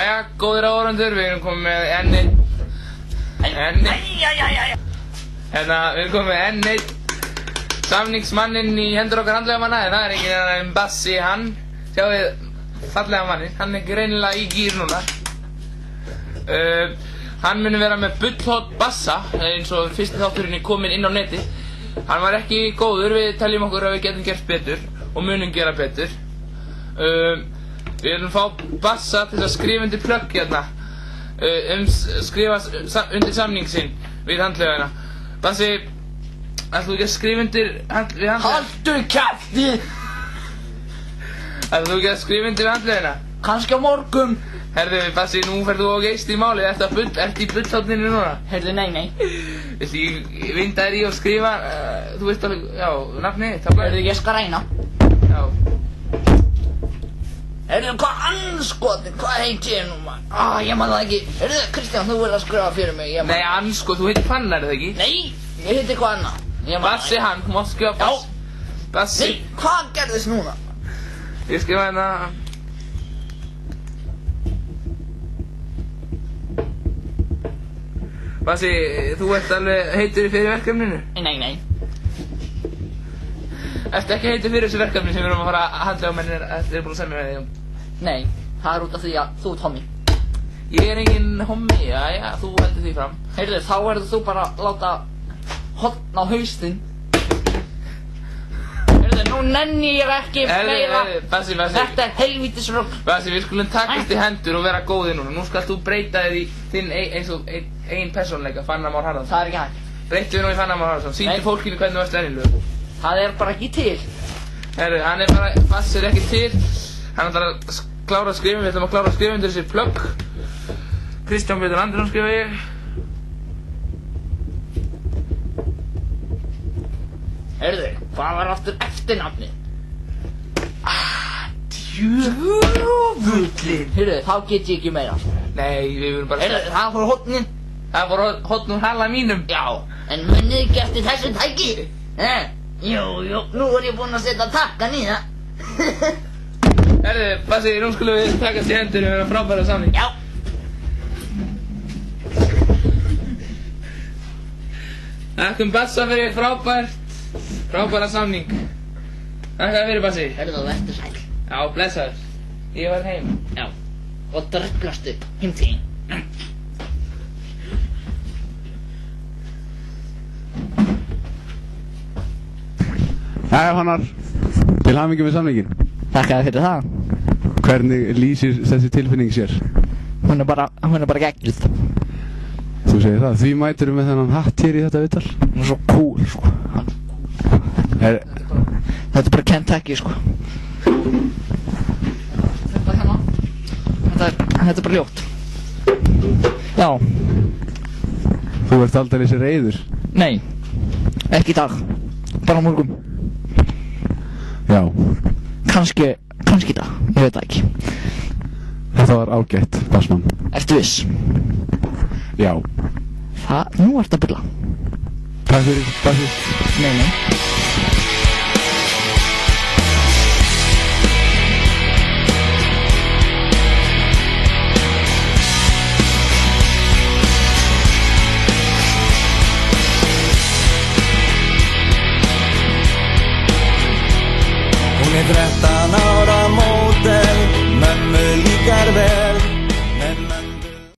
Jæja, góðir áhorfendur, við erum komið með enn einn samningsmanninn í hendur okkar handlega manna, en það er enginn annar en Bassi, hann, sjáu þið fallega manninn, hann er greinilega í gír núna. Hann muni vera með bullhot bassa, eins og fyrsti þátturinn er kominn inn á neti. Hann var ekki góður, við teljum okkur að við getum gert betur og munum gera betur. Við viljum fá Bassa til að skrifa undir plögg hérna, skrifa undir samning sinn við handlaugina. Bassi, ætlar þú ekki að skrifa undir við handlaugina? Haltu kjafti! Ætlar þú ekki að skrifa undir við handlaugina? Kannski á morgun. Herðu, Bassi, nú ferð þú og geist í málið, ertu í bullhotninu núna? Herðu, nei. Viltu ekki vinda þér í og skrifa, þú veist alveg, já, nafni, Herðu, ég skal reyna. Já. Herðu, hvað anskotin, hvað heit ég nú maður? Ég man það ekki. Herðu, Kristján, þú verður að skrifa fyrir mig, ég man. Nei, anskot, þú heitir Fannar, eða ekki? Nei, ég heiti eitthvað annað. Bassi hann, þú mátt skrifa Bassi. Bassi. Nei, hvað gerðist núna? Ég skrifa hérna. Bassi, þú ert alveg heitur fyrir verkefninu? Nei. Ertu ekki heitur fyrir þessu verkefni sem við erum að fara að handla um ennir eftir að búin að semja með þig um? Nei, það er út af því að þú ert hommi. Ég er enginn hommi, jæja, þú heldur því fram. Heyrðu, þá verður þú bara að láta hotn á haustinn. Heyrðu, nú nenni ég ekki fleira. Bassi. Þetta er helvítis rugl. Bassi, við skulum takast í hendur og vera góðir núna. Nú skalt þú breyta þér í þinn eins og einn persónleika, Fannar Már Harðarson. Það er ekki hægt. Breyttu þér nú í Fannar Már Harðarson. Sýndu fólkinu hvernig þú ert venjulegur. Það er bara ekki til. Herru, hann er bara, Bassi er ekki til. Hann ætlar að klára að skrifa, við ætlum að klára að skrifa undir þessi plögg. Kristján Pétur Andersson skrifa ég. Heyrðu, hvað var aftur eftirnafnið? Djöfullinn. Heyrðu, þá get ég ekki meira. Nei, við verðum bara... Heyrðu, það fór hotnin. Það fór hotn úr hala mínum. Já, en munið ekki eftir þessu tæki. Jú, nú er ég búinn að setja takkan í það. Herðu, Bassi, nú skulum við takast í hendur og vera frábæra samning. Já. Þakkum Bassa fyrir frábæra samning. Þakka fyrir, Bassi. Heyrðu, vertu sæl. Já, blessaður. Ég var heim. Já, og dröflastu heim til þín. Jæja, Fannar, til hamingju með samninginn. Takk fyrir það. Hvernig lýsir þessi tilfinning sér? Hún er bara geggjuð. Þú segir það, því mætirðu með þennan hatt hér í þetta viðtal? Hún er svo cool, sko. Þetta er bara Kentucky, sko. Þetta hérna. Þetta er bara ljótt. Já. Þú ert aldrei þessi reiður? Nei, ekki í dag. Bara á morgun. Já. Kannski í dag, ég veit það ekki. Þetta var ágætt, Bassmann. Ertu viss? Já. Nú ertu að bulla. Takk fyrir, Bassi. Nei.